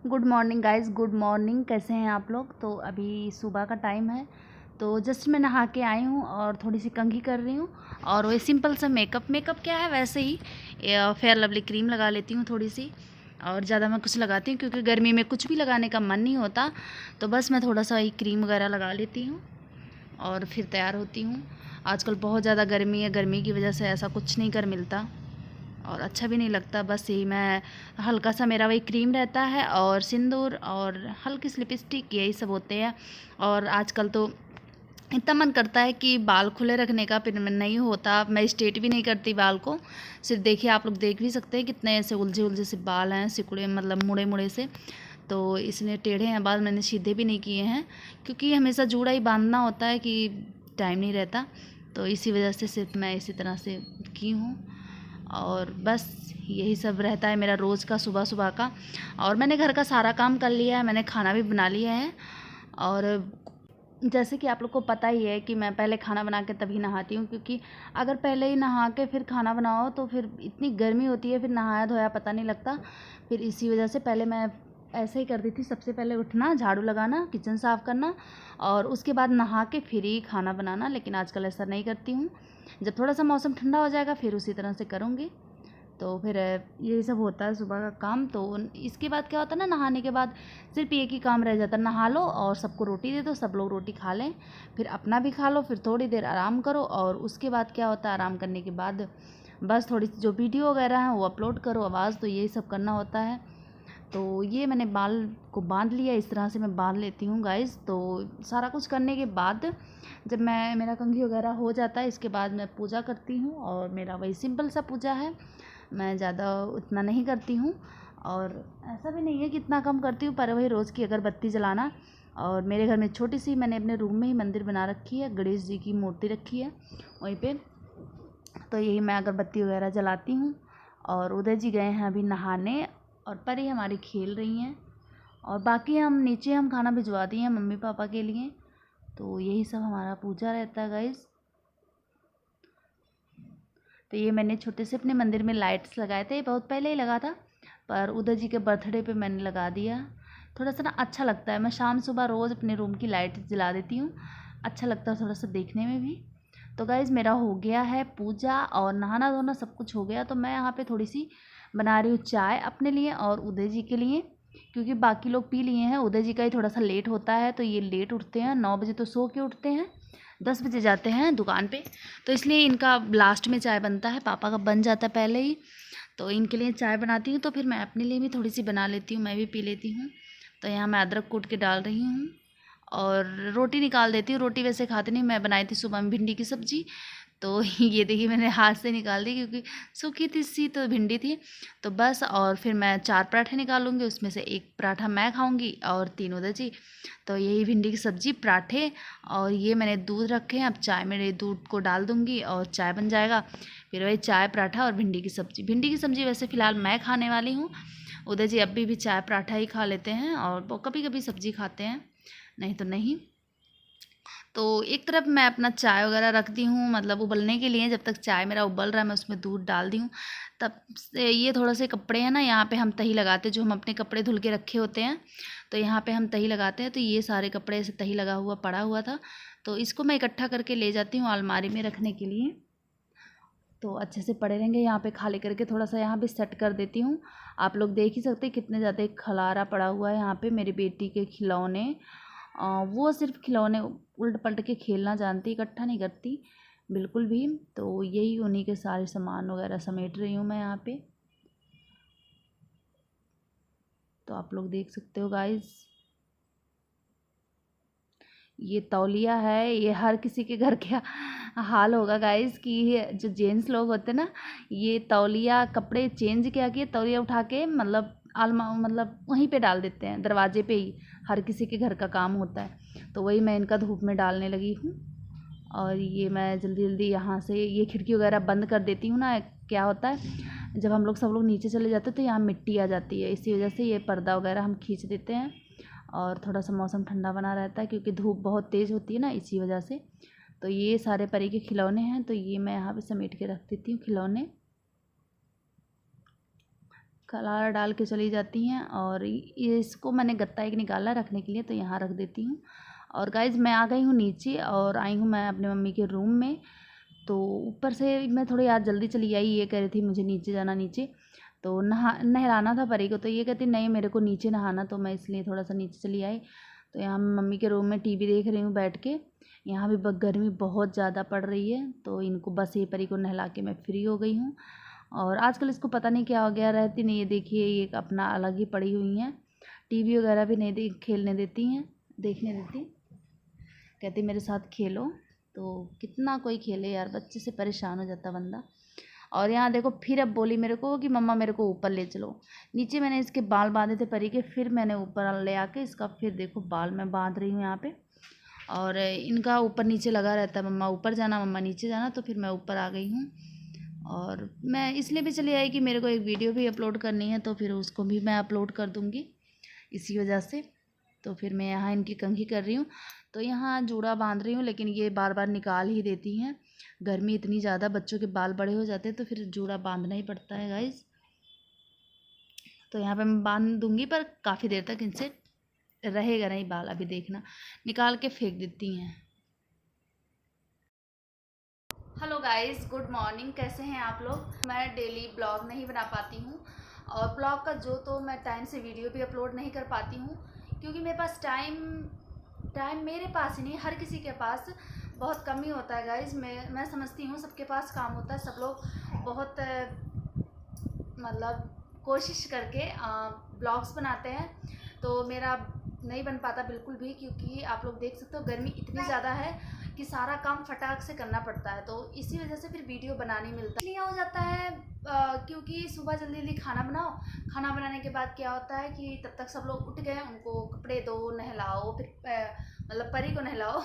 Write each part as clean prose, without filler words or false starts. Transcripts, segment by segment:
Good morning guys, good morning. कैसे हैं आप लोग? तो अभी सुबह का टाइम है, तो जस्ट मैं नहा के आई हूँ और थोड़ी सी कंघी कर रही हूँ। और वही सिंपल सा मेकअप क्या है, वैसे ही फेयर लवली क्रीम लगा लेती हूँ थोड़ी सी। और ज़्यादा मैं कुछ लगाती हूँ क्योंकि गर्मी में कुछ भी लगाने का मन नहीं होता, तो बस मैं थोड़ा सा वही क्रीम वगैरह लगा लेती हूँ और फिर तैयार होती हूँ। आजकल बहुत ज़्यादा गर्मी है, गर्मी की वजह से ऐसा कुछ नहीं कर मिलता और अच्छा भी नहीं लगता। बस यही मैं हल्का सा मेरा वही क्रीम रहता है और सिंदूर और हल्की सी लिपस्टिक, यही सब होते हैं। और आजकल तो इतना मन करता है कि बाल खुले रखने का, फिर नहीं होता। मैं स्ट्रेट भी नहीं करती बाल को। सिर्फ देखिए, आप लोग देख भी सकते हैं कितने ऐसे उलझे उलझे से बाल हैं, सिकुड़े मतलब मुड़े मुड़े से। तो इसलिए टेढ़े हैं बाल, मैंने सीधे भी नहीं किए हैं क्योंकि हमेशा जूड़ा ही बांधना होता है कि टाइम नहीं रहता। तो इसी वजह से सिर्फ मैं इसी तरह से की हूँ। और बस यही सब रहता है मेरा रोज़ का, सुबह सुबह का। और मैंने घर का सारा काम कर लिया है, मैंने खाना भी बना लिया है। और जैसे कि आप लोग को पता ही है कि मैं पहले खाना बना के तभी नहाती हूँ, क्योंकि अगर पहले ही नहा के फिर खाना बनाओ तो फिर इतनी गर्मी होती है, फिर नहाया धोया पता नहीं लगता। फिर इसी वजह से पहले मैं ऐसे ही करती थी, सबसे पहले उठना, झाड़ू लगाना, किचन साफ़ करना और उसके बाद नहा के फिर ही खाना बनाना। लेकिन आजकल ऐसा नहीं करती हूँ, जब थोड़ा सा मौसम ठंडा हो जाएगा फिर उसी तरह से करूँगी। तो फिर यही सब होता है सुबह का काम। तो इसके बाद क्या होता है ना, नहाने के बाद सिर्फ एक ही काम रह जाता है, नहा लो और सबको रोटी दे दो, सब लोग रोटी खा लें, फिर अपना भी खा लो, फिर थोड़ी देर आराम करो। और उसके बाद क्या होता है, आराम करने के बाद बस थोड़ी सी जो वीडियो वगैरह है वो अपलोड करो, आवाज़, तो यही सब करना होता है। तो ये मैंने बाल को बांध लिया, इस तरह से मैं बांध लेती हूँ गाइस। तो सारा कुछ करने के बाद जब मेरा कंघी वगैरह हो जाता है, इसके बाद मैं पूजा करती हूँ। और मेरा वही सिंपल सा पूजा है, मैं ज़्यादा उतना नहीं करती हूँ। और ऐसा भी नहीं है कि इतना कम करती हूँ, पर वही रोज़ की अगरबत्ती जलाना। और मेरे घर में छोटी सी मैंने अपने रूम में ही मंदिर बना रखी है, गणेश जी की मूर्ति रखी है वहीं पे। तो यही मैं अगरबत्ती वगैरह जलाती हूँ। और उदय जी गए हैं अभी नहाने और परी हमारी खेल रही हैं। और बाकी हम नीचे खाना भिजवा दिए हैं मम्मी पापा के लिए। तो यही सब हमारा पूजा रहता है गाइस। तो ये मैंने छोटे से अपने मंदिर में लाइट्स लगाए थे, बहुत पहले ही लगा था, पर उदय जी के बर्थडे पे मैंने लगा दिया। थोड़ा सा ना अच्छा लगता है, मैं शाम सुबह रोज़ अपने रूम की लाइट जला देती हूँ, अच्छा लगता है थोड़ा सा देखने में भी। तो गाइज़ मेरा हो गया है पूजा और नहाना धोना सब कुछ हो गया। तो मैं यहाँ पे थोड़ी सी बना रही हूँ चाय अपने लिए और उदय जी के लिए, क्योंकि बाकी लोग पी लिए हैं, उदय जी का ही थोड़ा सा लेट होता है। तो ये लेट उठते हैं, 9 बजे तो सो के उठते हैं, 10 बजे जाते हैं दुकान पे, तो इसलिए इनका लास्ट में चाय बनता है, पापा का बन जाता है पहले ही। तो इनके लिए चाय बनाती हूँ, तो फिर मैं अपने लिए भी थोड़ी सी बना लेती हूँ, मैं भी पी लेती हूँ। तो यहाँ मैं अदरक कूट के डाल रही हूँ और रोटी निकाल देती हूँ। रोटी वैसे खाती नहीं, मैं बनाई थी सुबह में भिंडी की सब्ज़ी, तो ये देखिए मैंने हाथ से निकाल दी क्योंकि सूखी थी सी तो भिंडी थी। तो बस, और फिर मैं 4 पराठे निकालूंगी, उसमें से 1 पराठा मैं खाऊंगी और 3 उदय जी। तो यही भिंडी की सब्ज़ी, पराठे, और ये मैंने दूध रखे हैं, अब चाय मेरे दूध को डाल दूंगी और चाय बन जाएगा। फिर वही चाय पराठा और भिंडी की सब्ज़ी। भिंडी की सब्ज़ी वैसे फ़िलहाल मैं खाने वाली हूँ, उदय जी अभी भी चाय पराठा ही खा लेते हैं और वो कभी कभी सब्ज़ी खाते हैं, नहीं तो नहीं। तो एक तरफ मैं अपना चाय वगैरह रखती हूँ, मतलब उबलने के लिए। जब तक चाय मेरा उबल रहा है मैं उसमें दूध डाल दी हूँ। तब से ये थोड़ा से कपड़े हैं ना, यहाँ पे हम तही लगाते हैं, जो हम अपने कपड़े धुल के रखे होते हैं, तो यहाँ पे हम तही लगाते हैं। तो ये सारे कपड़े ऐसे तही लगा हुआ पड़ा हुआ था, तो इसको मैं इकट्ठा करके ले जाती हूँ अलमारी में रखने के लिए, तो अच्छे से पड़े रहेंगे। यहाँ पे खाली करके थोड़ा सा यहाँ पे सेट कर देती हूँ। आप लोग देख ही सकते हैं कितने ज़्यादा खलारा पड़ा हुआ है यहाँ पे। मेरी बेटी के खिलौने, वो सिर्फ खिलौने उल्ट पलट के खेलना जानती, इकट्ठा नहीं करती बिल्कुल भी। तो यही उन्हीं के सारे सामान वगैरह समेट रही हूँ मैं यहाँ पे। तो आप लोग देख सकते हो गाइस, ये तौलिया है, ये हर किसी के घर का हाल होगा गाइस कि जो जेंट्स लोग होते हैं ना, ये तौलिया कपड़े चेंज किया कि तौलिया उठा के मतलब आलमा मतलब वहीं पे डाल देते हैं, दरवाजे पे ही हर किसी के घर का काम होता है। तो वही मैं इनका धूप में डालने लगी हूँ। और ये मैं जल्दी जल्दी यहाँ से ये खिड़की वगैरह बंद कर देती हूँ ना। क्या होता है, जब हम लोग सब लोग नीचे चले जाते हैं तो यहाँ मिट्टी आ जाती है, इसी वजह से ये पर्दा वगैरह हम खींच देते हैं। और थोड़ा सा मौसम ठंडा बना रहता है क्योंकि धूप बहुत तेज़ होती है ना, इसी वजह से। तो ये सारे परी के खिलौने हैं, तो ये मैं यहाँ पे समेट के रख देती हूँ खिलौने। खलार डाल के चली जाती हैं। और इसको मैंने गत्ता एक निकाला रखने के लिए, तो यहाँ रख देती हूँ। और गाइज़ मैं आ गई हूँ नीचे और आई हूँ मैं अपने मम्मी के रूम में। तो ऊपर से मैं थोड़ी आज जल्दी चली आई, ये कह रही थी मुझे नीचे जाना नीचे, तो नहलाना था परी को, तो ये कहती नहीं मेरे को नीचे नहाना, तो मैं इसलिए थोड़ा सा नीचे चली आई। तो यहाँ मम्मी के रूम में टीवी देख रही हूँ बैठ के। यहाँ भी गर्मी बहुत ज़्यादा पड़ रही है, तो इनको बस ये परी को नहला के मैं फ्री हो गई हूँ। और आजकल इसको पता नहीं क्या हो गया, रहती नहीं है, देखिए ये अपना अलग ही पड़ी हुई हैं, टीवी वगैरह भी नहीं खेलने देती हैं, देखने देती, कहती मेरे साथ खेलो। तो कितना कोई खेले यार, बच्चे से परेशान हो जाता बंदा। और यहाँ देखो फिर अब बोली मेरे को कि मम्मा मेरे को ऊपर ले चलो। नीचे मैंने इसके बाल बांधे थे परी के, फिर मैंने ऊपर ले आके इसका फिर देखो बाल मैं बांध रही हूँ यहाँ पे। और इनका ऊपर नीचे लगा रहता है, मम्मा ऊपर जाना मम्मा नीचे जाना, तो फिर मैं ऊपर आ गई हूँ। और मैं इसलिए भी चली आई कि मेरे को एक वीडियो भी अपलोड करनी है, तो फिर उसको भी मैं अपलोड कर दूँगी इसी वजह से। तो फिर मैं यहाँ इनकी कंघी कर रही हूँ। तो यहाँ जूड़ा बांध रही हूँ, लेकिन ये बार बार निकाल ही देती हैं। गर्मी इतनी ज़्यादा, बच्चों के बाल बड़े हो जाते हैं, तो फिर जूड़ा बांधना ही पड़ता है गाइज़। तो यहाँ पे मैं बांध दूँगी, पर काफ़ी देर तक इनसे रहेगा नहीं बाल, अभी देखना निकाल के फेंक देती हैं। हेलो गाइज़, गुड मॉर्निंग, कैसे हैं आप लोग। मैं डेली ब्लॉग नहीं बना पाती हूँ, और ब्लॉग का जो मैं टाइम से वीडियो भी अपलोड नहीं कर पाती हूँ, क्योंकि मेरे पास टाइम मेरे पास ही नहीं, हर किसी के पास बहुत कम ही होता है गाइज़। मैं समझती हूँ सबके पास काम होता है, सब लोग बहुत मतलब कोशिश करके ब्लॉग्स बनाते हैं, तो मेरा नहीं बन पाता बिल्कुल भी, क्योंकि आप लोग देख सकते हो गर्मी इतनी ज़्यादा है कि सारा काम फटाक से करना पड़ता है, तो इसी वजह से फिर वीडियो बनाने मिलता है। इसलिए हो जाता है क्योंकि सुबह जल्दी जल्दी खाना बनाओ, खाना बनाने के बाद क्या होता है कि तब तक सब लोग उठ गए, उनको कपड़े दो, नहलाओ, फिर मतलब परी को नहलाओ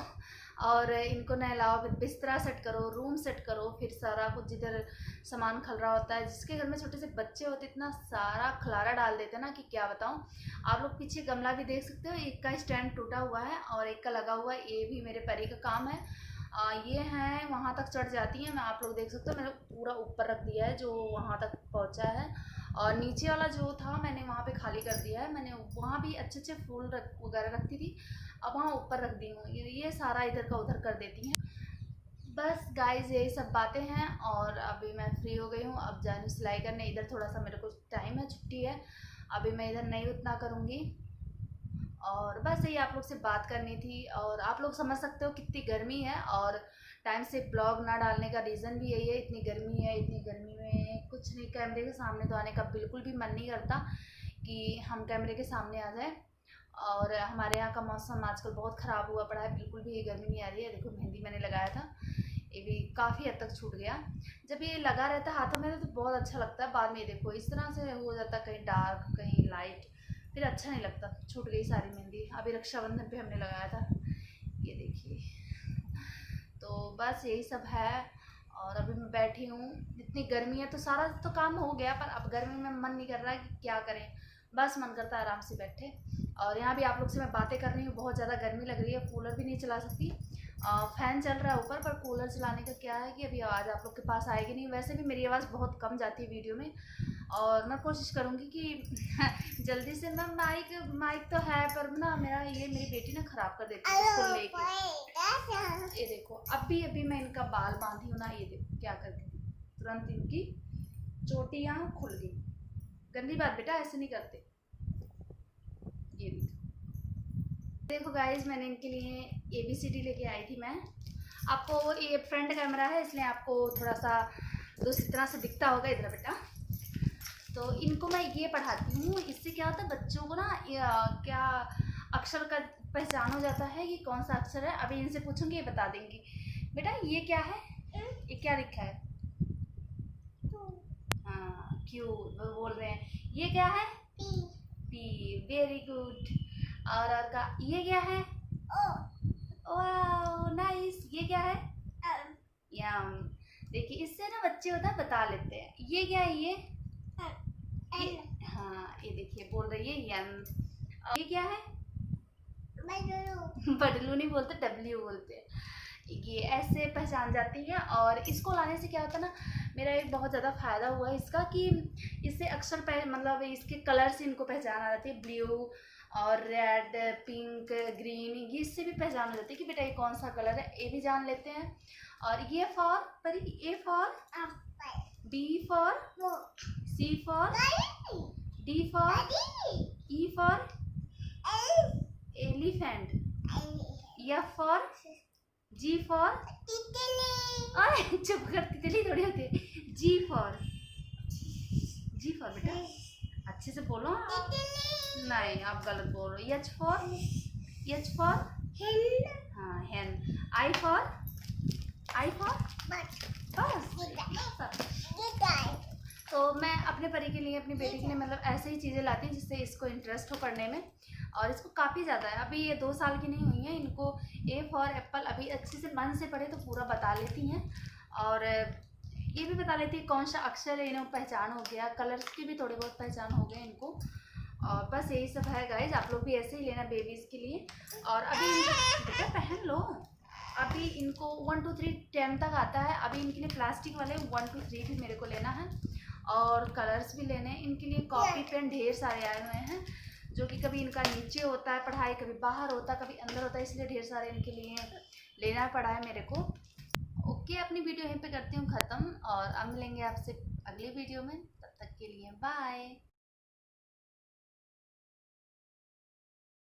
और इनको नहलाओ, फिर बिस्तरा सेट करो, रूम सेट करो, फिर सारा कुछ जिधर सामान खल रहा होता है, जिसके घर में छोटे से बच्चे होते इतना सारा खलारा डाल देते हैं ना कि क्या बताऊँ। आप लोग पीछे गमला भी देख सकते हो, एक का स्टैंड टूटा हुआ है और एक का लगा हुआ है, ये भी मेरे परी का काम है। ये हैं वहाँ तक चढ़ जाती हैं, मैं आप लोग देख सकते हो मैंने पूरा ऊपर रख दिया है जो वहाँ तक पहुँचा है, और नीचे वाला जो था मैंने वहाँ पे खाली कर दिया है। मैंने वहाँ भी अच्छे अच्छे फूल वगैरह रखती थी, अब वहाँ ऊपर रख दी हूँ, ये सारा इधर का उधर कर देती हैं। बस गाइज यही सब बातें हैं, और अभी मैं फ्री हो गई हूँ, अब जा रही हूँ सिलाई करने। इधर थोड़ा सा मेरे को टाइम है, छुट्टी है, अभी मैं इधर नहीं उतना करूँगी। और बस यही आप लोग से बात करनी थी, और आप लोग समझ सकते हो कितनी गर्मी है, और टाइम से ब्लॉग ना डालने का रीज़न भी यही है, इतनी गर्मी है। इतनी गर्मी में कुछ नहीं, कैमरे के सामने तो आने का बिल्कुल भी मन नहीं करता कि हम कैमरे के सामने आ जाए। और हमारे यहाँ का मौसम आजकल बहुत ख़राब हुआ पड़ा है, बिल्कुल भी ये गर्मी नहीं आ रही है। देखो मेहंदी मैंने लगाया था, ये भी काफ़ी हद तक छूट गया। जब ये लगा रहता है हाथों में तो बहुत अच्छा लगता है, बाद में देखो इस तरह से हो जाता है, कहीं डार्क कहीं लाइट, फिर अच्छा नहीं लगता। छूट गई सारी मेहंदी, अभी रक्षाबंधन पे हमने लगाया था, ये देखिए। तो बस यही सब है, और अभी मैं बैठी हूँ, इतनी गर्मी है तो सारा तो काम हो गया, पर अब गर्मी में मन नहीं कर रहा है कि क्या करें, बस मन करता है आराम से बैठे। और यहाँ भी आप लोग से मैं बातें कर रही हूँ, बहुत ज़्यादा गर्मी लग रही है, कूलर भी नहीं चला सकती। फ़ैन चल रहा है ऊपर, पर कूलर चलाने का क्या है कि अभी आवाज़ आप लोग के पास आएगी नहीं। वैसे भी मेरी आवाज़ बहुत कम जाती है वीडियो में, और मैं कोशिश करूँगी कि जल्दी से मैं माइक तो है, पर ना मेरी बेटी ना ख़राब कर देती है इसको लेके। ये देखो अभी मैं इनका बाल बांधी हूँ ना, ये देखो क्या कर गई, तुरंत इनकी चोटियाँ खुल गई। गंदी बात बेटा, ऐसे नहीं करते। ये देखो गाइज, मैंने इनके लिए ABCD लेके आई थी मैं। आपको ये फ्रंट कैमरा है इसलिए आपको थोड़ा सा दूसरी तरह से दिखता होगा, इधर बेटा। तो इनको मैं ये पढ़ाती हूँ, इससे क्या होता है बच्चों को ना क्या अक्षर का पहचान हो जाता है कि कौन सा अक्षर है। अभी इनसे पूछूंगी, ये बता देंगी। बेटा ये क्या है, ये क्या लिखा है? हाँ क्यू बोल रहे हैं। ये क्या है? P, very good. और का ये क्या है? वाह नाइस। ये क्या है? यम। देखिए इससे ना बच्चे होता है बता लेते हैं। ये क्या है? ये हाँ, ये देखिए बोल रही है यम। ये क्या है? बडलू नहीं बोलते, W बोलते हैं। ये ऐसे पहचान जाती हैं। और इसको लाने से क्या होता है ना, मेरा एक बहुत ज़्यादा फ़ायदा हुआ है इसका कि इससे अक्सर मतलब इसके कलर से इनको पहचान आ जाती है, ब्लू और रेड, पिंक, ग्रीन, ये इससे भी पहचान हो जाती है कि बेटा ये कौन सा कलर है, ये भी जान लेते हैं। और ये फॉर परी, A for, B for, C for, D for, E for elephant, F for, G for, अरे चुप कर, तितली थोड़ी होती है, जी फॉर, जी फॉर बेटा अच्छे से बोलो। नहीं आप गलत बोल रहे हो। एच फॉर, एच फॉर, हाँ हैन। आई फॉर, आई फॉर, बस। तो मैं अपने परी के लिए, अपनी बेटी के लिए मतलब ऐसे ही चीज़ें लाती हूँ जिससे इसको इंटरेस्ट हो पढ़ने में। और इसको काफ़ी ज़्यादा है, अभी ये 2 साल की नहीं हुई हैं, इनको ए फॉर एप्पल अभी अच्छे से मन से पढ़े तो पूरा बता लेती हैं। और ये भी बता लेती है कौन सा अक्षर है, इन्हें पहचान हो गया, कलर्स की भी थोड़ी बहुत पहचान हो गए इनको। और बस यही सब है गाइज, आप लोग भी ऐसे ही लेना बेबीज़ के लिए। और अभी बेटा पहन लो, अभी इनको 1 2 3 10 तक आता है। अभी इनके लिए प्लास्टिक वाले 1 2 3 भी मेरे को लेना है और कलर्स भी लेने हैं इनके लिए। कॉपी पेन ढेर सारे आए हुए हैं, जो कि कभी इनका नीचे होता है पढ़ाई, कभी बाहर होता है, कभी अंदर होता है, इसलिए ढेर सारे इनके लिए लेना पड़ा है मेरे को। ओके, अपनी वीडियो यहीं पे करती हूँ ख़त्म और अब मिलेंगे आपसे अगली वीडियो में, तब तक के लिए बाय।